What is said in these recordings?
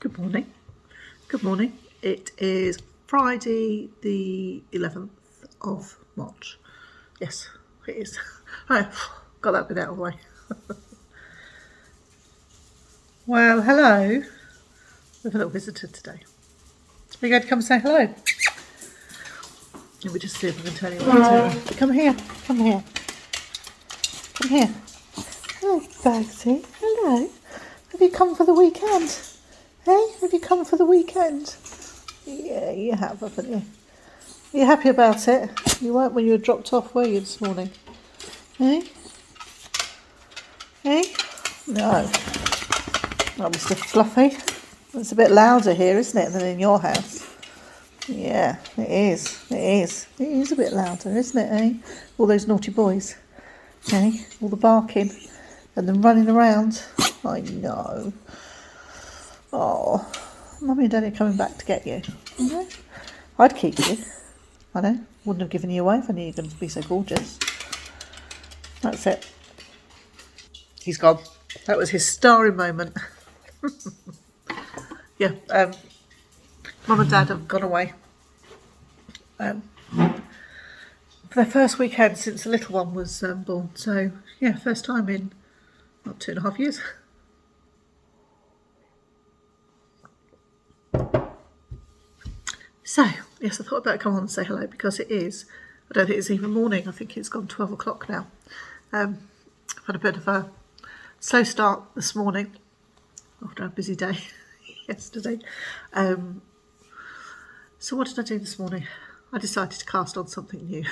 Good morning. Good morning. It is Friday the 11th of March. Yes, it is. Right, got that bit out of the way. Well, hello. We have a little visitor today. Are you going to come say hello? Let me just see if I can turn you on. Come here. Come here. Come here. Oh, Bagsy. Hello. Have you come for the weekend? Hey, have you come for the weekend? Yeah, you have, haven't you? Are you happy about it? You weren't when you were dropped off, were you, this morning? Hey? Hey? No. Not Mr. Fluffy. It's a bit louder here, isn't it, than in your house? Yeah, it is. It is. It is a bit louder, isn't it, eh? All those naughty boys. Eh? All the barking and them running around. I know. Oh, Mummy and Daddy are coming back to get you. Yeah. I'd keep you. I know. Wouldn't have given you away if I knew you were going to be so gorgeous. That's it. He's gone. That was his starring moment. Yeah. Mum and Dad have gone away. For their first weekend since the little one was born. So, yeah, first time in, what, 2.5 years. So, yes, I thought I'd better come on and say hello because it is, I don't think it's even morning, I think it's gone 12 o'clock now. I've had a bit of a slow start this morning after a busy day yesterday. So what did I do this morning? I decided to cast on something new.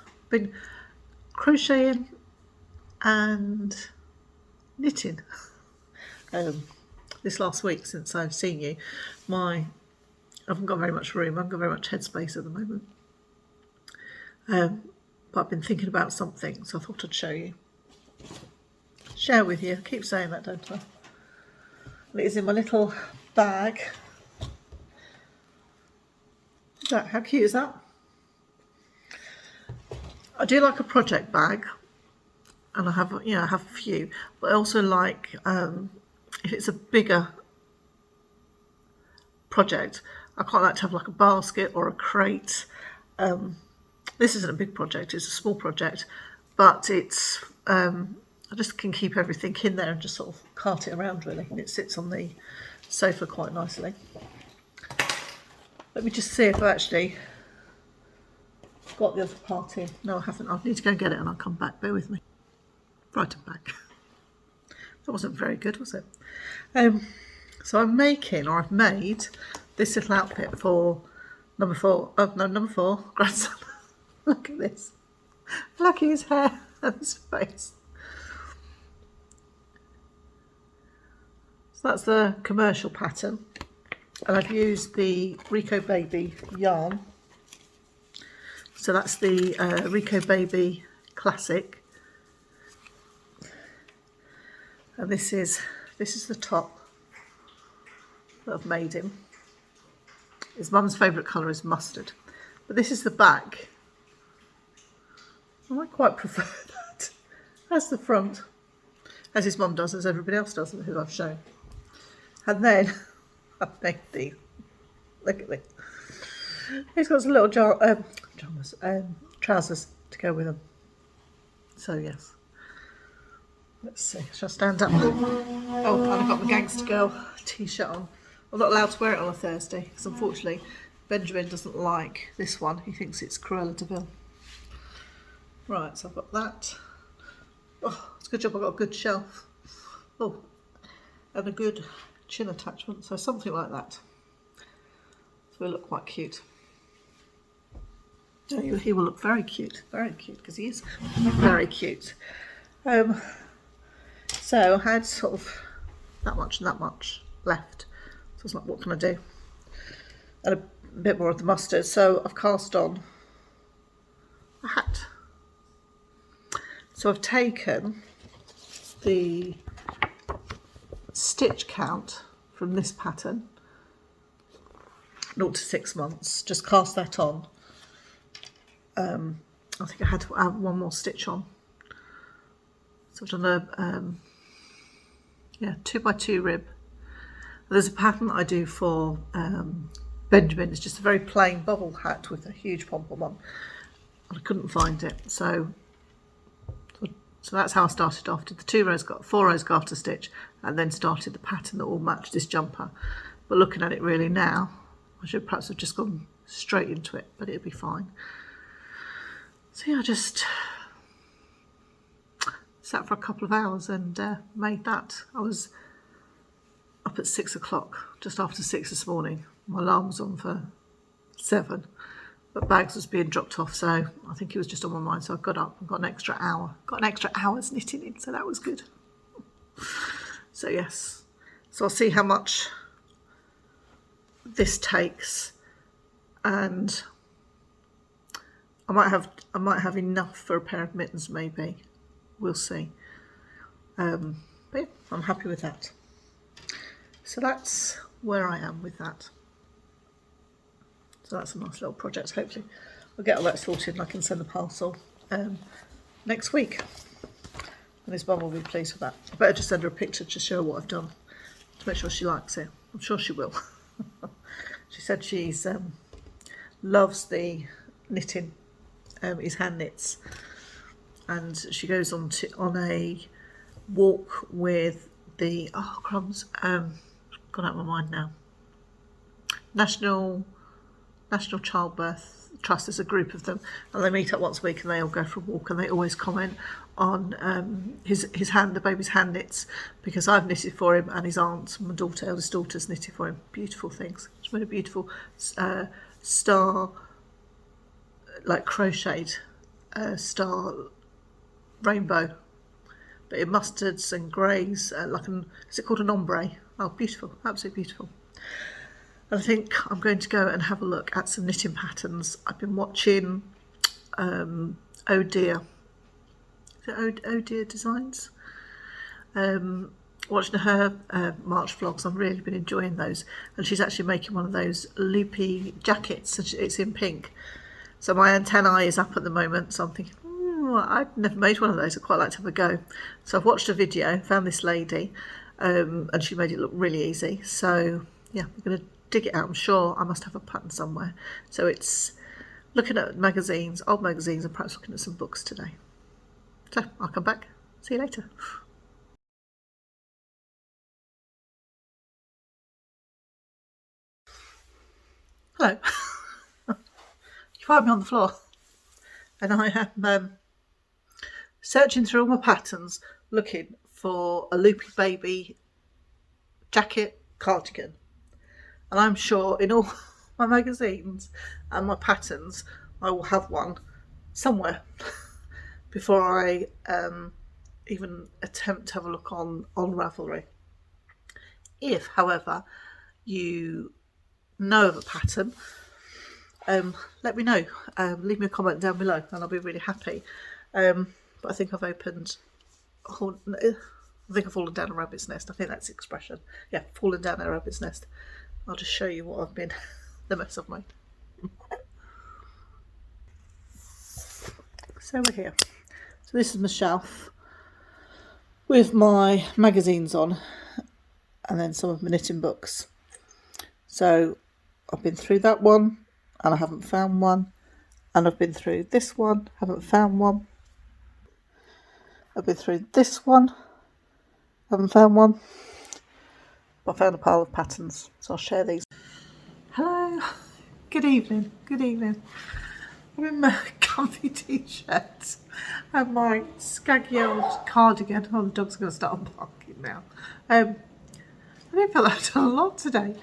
I've been crocheting and knitting this last week since I've seen you. I haven't got very much room, I haven't got very much headspace at the moment. But I've been thinking about something, so I thought I'd show you. Share with you. I keep saying that, don't I? And it is in my little bag. How cute is that? I do like a project bag, and I have a few, but I also like if it's a bigger project, I quite like to have like a basket or a crate. This isn't a big project, it's a small project, but it's I just can keep everything in there and just sort of cart it around really, and it sits on the sofa quite nicely. Let me just see if I actually got the other part in. No, I haven't. I need to go and get it and I'll come back. Bear with me. Right, I'm back. That wasn't very good, was it? So I've made this little outfit for number four, grandson. Look at this. Look at his hair and his face. So that's the commercial pattern. And I've used the Rico Baby yarn. So that's the Rico Baby Classic. And this is the top that I've made him. His mum's favourite colour is mustard. But this is the back. I quite prefer that. That's the front. As his mum does, as everybody else does, who I've shown. And then I've made these. Look at this. He's got some little trousers to go with them. So yes. Let's see. Shall I stand up? Oh, and I've got my Gangster Girl t-shirt on. I'm not allowed to wear it on a Thursday because unfortunately Benjamin doesn't like this one. He thinks it's Cruella de Vil. Right, so I've got that. Oh, it's a good job I've got a good shelf. Oh, and a good chin attachment. So something like that. So it'll look quite cute. He will look very cute, because he is very cute. So I had sort of that much and that much left. So I was like, what can I do? And a bit more of the mustard. So I've cast on a hat. So I've taken the stitch count from this pattern, 0 to 6 months, just cast that on. I think I had to add one more stitch on. So I've done a 2x2 rib There's a pattern that I do for Benjamin. It's just a very plain bubble hat with a huge pom-pom on. And I couldn't find it, so that's how I started off. Did the 4 rows garter stitch, and then started the pattern that will match this jumper. But looking at it really now, I should perhaps have just gone straight into it, but it'll be fine. So yeah, I just sat for a couple of hours and made that. I was up at 6 o'clock, just after 6 this morning. My alarm was on for 7, but Bags was being dropped off, so I think he was just on my mind. So I got up and got an extra hour. Got an extra hour's knitting in, so that was good. So yes, so I'll see how much this takes, and I might have enough for a pair of mittens, maybe. We'll see. But yeah, I'm happy with that. So that's where I am with that. So that's a nice little project. Hopefully I'll get all that sorted and I can send the parcel next week. And his mum will be pleased with that. I better just send her a picture to show what I've done, to make sure she likes it. I'm sure she will. She said she's loves the knitting, his hand knits. And she goes on a walk with the, oh crumbs, gone out of my mind now. National Childbirth Trust. There's a group of them, and they meet up once a week and they all go for a walk, and they always comment on his hand, the baby's hand knits, because I've knitted for him, and his aunt, my eldest daughter's knitted for him. Beautiful things. She's made a beautiful star, like crocheted star rainbow, but in mustards and greys, is it called an ombre? Oh, beautiful, absolutely beautiful. And I think I'm going to go and have a look at some knitting patterns. I've been watching Oh Dear. Is it Oh Dear Designs? Watching her March vlogs. I've really been enjoying those. And she's actually making one of those loopy jackets. It's in pink. So my antennae is up at the moment. So I'm thinking, I've never made one of those. I'd quite like to have a go. So I've watched a video, found this lady, and she made it look really easy. So yeah, I'm going to dig it out. I'm sure I must have a pattern somewhere. So it's looking at magazines, old magazines, and perhaps looking at some books today. So I'll come back. See you later. Hello. You find me on the floor, and I am searching through all my patterns, looking for a loopy baby jacket cardigan. And I'm sure in all my magazines and my patterns, I will have one somewhere before I even attempt to have a look on Ravelry. If, however, you know of a pattern, let me know. Leave me a comment down below and I'll be really happy. But I think I've fallen down a rabbit's nest. I think that's the expression. Yeah, fallen down a rabbit's nest. I'll just show you what I've been, the mess I've made. So we're here. So this is my shelf with my magazines on, and then some of my knitting books. So I've been through that one and I haven't found one, and I've been through this one, haven't found one. I've been through this one, haven't found one. I found a pile of patterns, so I'll share these. Hello, good evening, good evening. I'm in my comfy t-shirt and my scaggy old cardigan. Oh, the dog's going to start barking now. I didn't feel like I've done a lot today.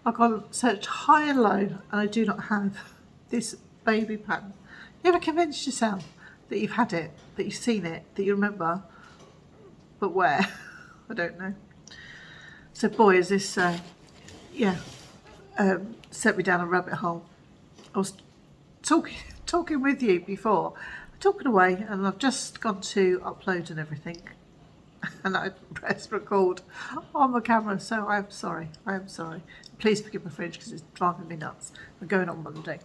I've gone searched high and low, and I do not have this baby pattern. You ever convinced yourself that you've had it, that you've seen it, that you remember, but where? I don't know. So boy, is this, sent me down a rabbit hole. I was talking with you before, talking away, and I've just gone to upload and everything, and I pressed record on my camera, so I am sorry. Please forgive my French because it's driving me nuts. We're going on Monday.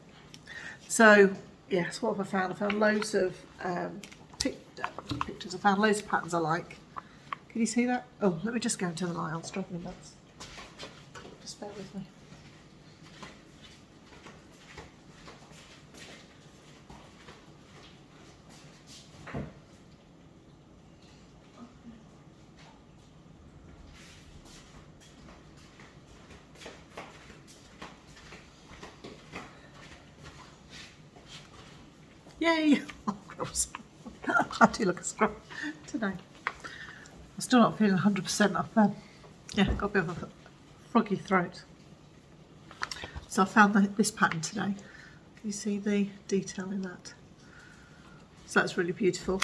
So, yes, what have I found? I found loads of pictures. I found loads of patterns I like. Can you see that? Oh, let me just go into the light. I'll struggle nuts. Just bear with me. Yay! Oh, gross. I do look a scrub today. I'm still not feeling 100% up there. Yeah, got a bit of a froggy throat. So I found this pattern today. Can you see the detail in that? So that's really beautiful.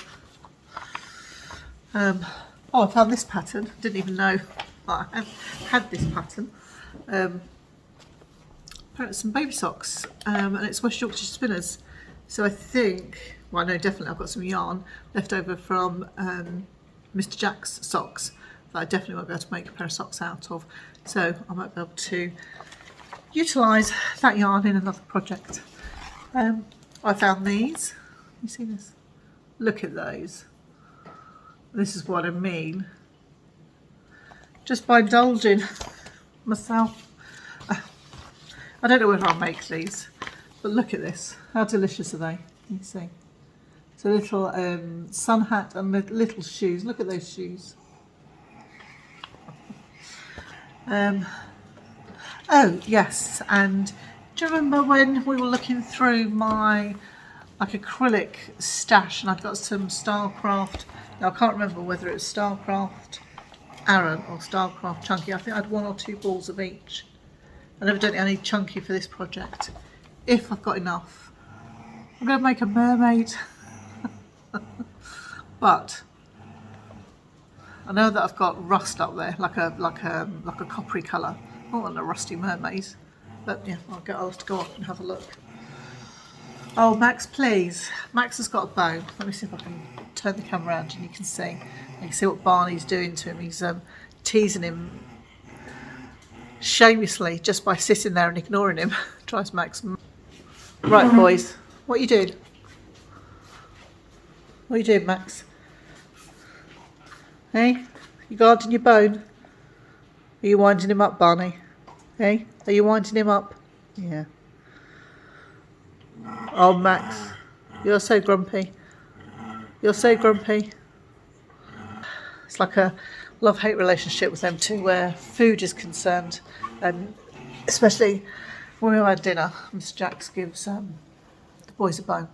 Oh, I found this pattern. Didn't even know I had this pattern. Some baby socks, and it's West Yorkshire Spinners. So I think, well, I know definitely I've got some yarn left over from Mr. Jack's socks that I definitely won't be able to make a pair of socks out of. So I might be able to utilise that yarn in another project. I found these. You see this? Look at those. This is what I mean. Just by indulging myself. I don't know whether I'll make these, but look at this. How delicious are they? Can you see? It's a little sun hat and little shoes. Look at those shoes. Oh, yes. And do you remember when we were looking through my acrylic stash and I'd got some Starcraft? Now, I can't remember whether it was Starcraft Aran or Starcraft Chunky. I think I had 1 or 2 balls of each. And evidently I need Chunky for this project. If I've got enough. I'm going to make a mermaid. But I know that I've got rust up there, like a coppery colour. I don't want a rusty mermaid. But yeah, I'll have to go up and have a look. Oh, Max, please. Max has got a bow. Let me see if I can turn the camera around and you can see. You can see what Barney's doing to him. He's teasing him shamelessly just by sitting there and ignoring him. Drives Max. Right, boys. What are you doing? What are you doing, Max? Hey? You guarding your bone? Are you winding him up, Barney? Hey? Are you winding him up? Yeah. Oh, Max. You're so grumpy. You're so grumpy. It's like a love-hate relationship with them two where food is concerned. And especially when we had dinner, Mr. Jacks gives the boys a bone.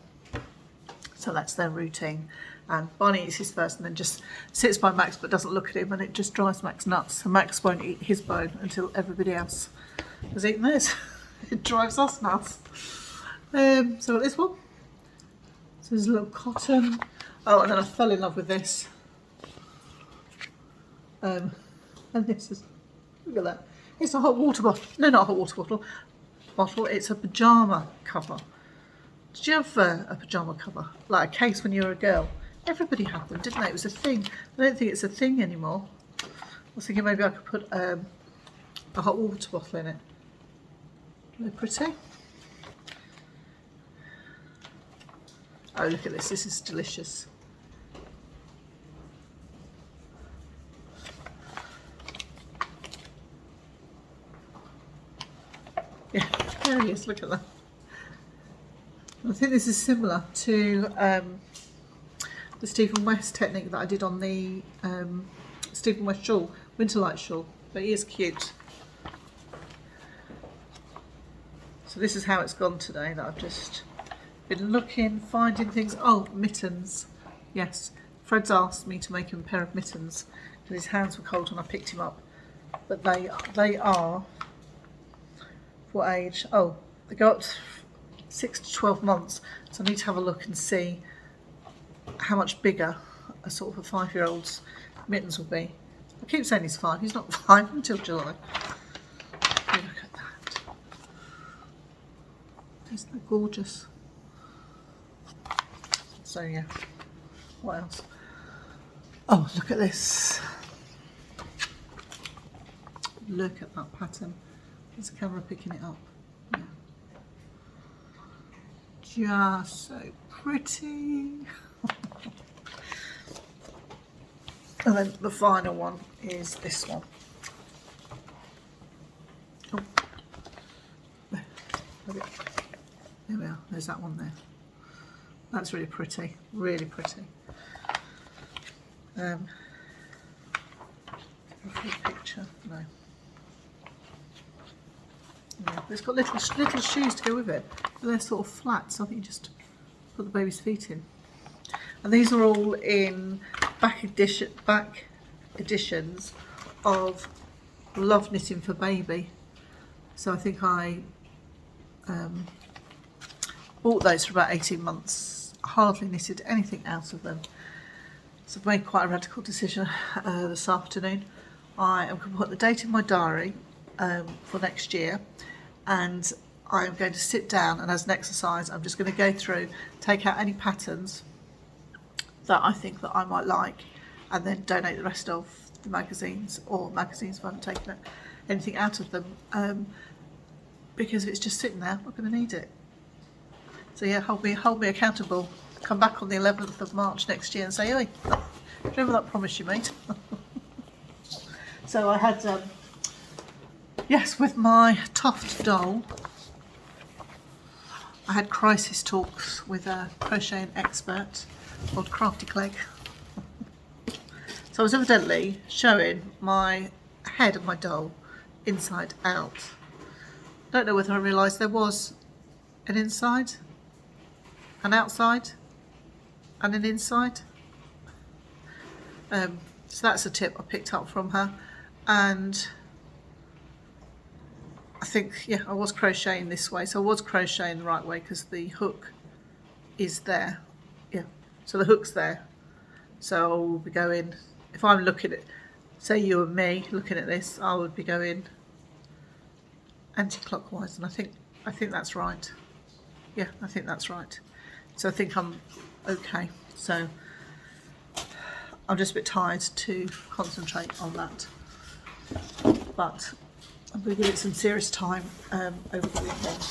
So that's their routine. And Barney eats his first and then just sits by Max but doesn't look at him, and it just drives Max nuts. And Max won't eat his bone until everybody else has eaten theirs. It drives us nuts. So this one. So there's a little cotton. Oh, and then I fell in love with this. And this is, look at that. It's a hot water bottle. No, not a hot water bottle. It's a pyjama cover. Did you have a pyjama cover? Like a case when you were a girl? Everybody had them, didn't they? It was a thing. I don't think it's a thing anymore. I was thinking maybe I could put a hot water bottle in it. Isn't it pretty? Oh, look at this. This is delicious. Yeah, there he is. Look at that. I think this is similar to the Stephen West technique that I did on the Stephen West shawl, Winterlight shawl, but he is cute. So this is how it's gone today, that I've just been looking, finding things. Oh, mittens. Yes, Fred's asked me to make him a pair of mittens because his hands were cold when I picked him up. But they are, what age? Oh, they go up to 6 to 12 months. So I need to have a look and see how much bigger a sort of a 5-year-old's mittens will be. I keep saying he's 5. He's not 5 until July. Oh, look at that. Isn't that gorgeous? So yeah, what else? Oh, look at this. Look at that pattern. Is the camera picking it up? Yeah. Just so pretty. And then the final one is this one. Oh, is that one there. That's really pretty, really pretty. A picture, no. Yeah, it's got little shoes to go with it. They're sort of flat, so I think you just put the baby's feet in. And these are all in back editions of Love Knitting for Baby. So I think I bought those for about 18 months. Hardly knitted anything out of them. So I've made quite a radical decision this afternoon. I am going to put the date in my diary for next year, and I'm going to sit down, and as an exercise I'm just going to go through, take out any patterns that I think that I might like, and then donate the rest of the magazines, or magazines if I haven't taken anything out of them, because if it's just sitting there, I'm not going to need it. So yeah, hold me accountable. Come back on the 11th of March next year and say, oi, remember that promise you made? So I had, yes, with my Toft doll, I had crisis talks with a crocheting expert called Crafty Clegg. So I was evidently showing my head of my doll inside out. Don't know whether I realised there was an inside, an outside, and an inside. So that's a tip I picked up from her, and I think, yeah, I was crocheting this way, so I was crocheting the right way because the hook is there. Yeah, so the hook's there. So I will be going, if I'm looking at, say you and me looking at this, I would be going anti-clockwise, and I think that's right. Yeah, I think that's right. So I think I'm okay. So I'm just a bit tired to concentrate on that, but I'm going to give it some serious time over the weekend.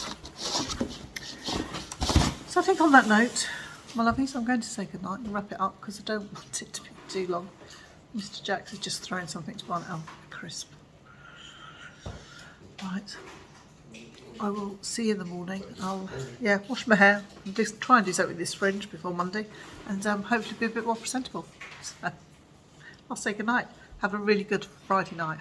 So I think on that note, my lovies, I'm going to say goodnight and wrap it up because I don't want it to be too long. Mr. Jax is just throwing something to one out crisp. Right, I will see you in the morning. I'll wash my hair and just try and do something with this fringe before Monday, and hopefully be a bit more presentable. So I'll say goodnight. Have a really good Friday night.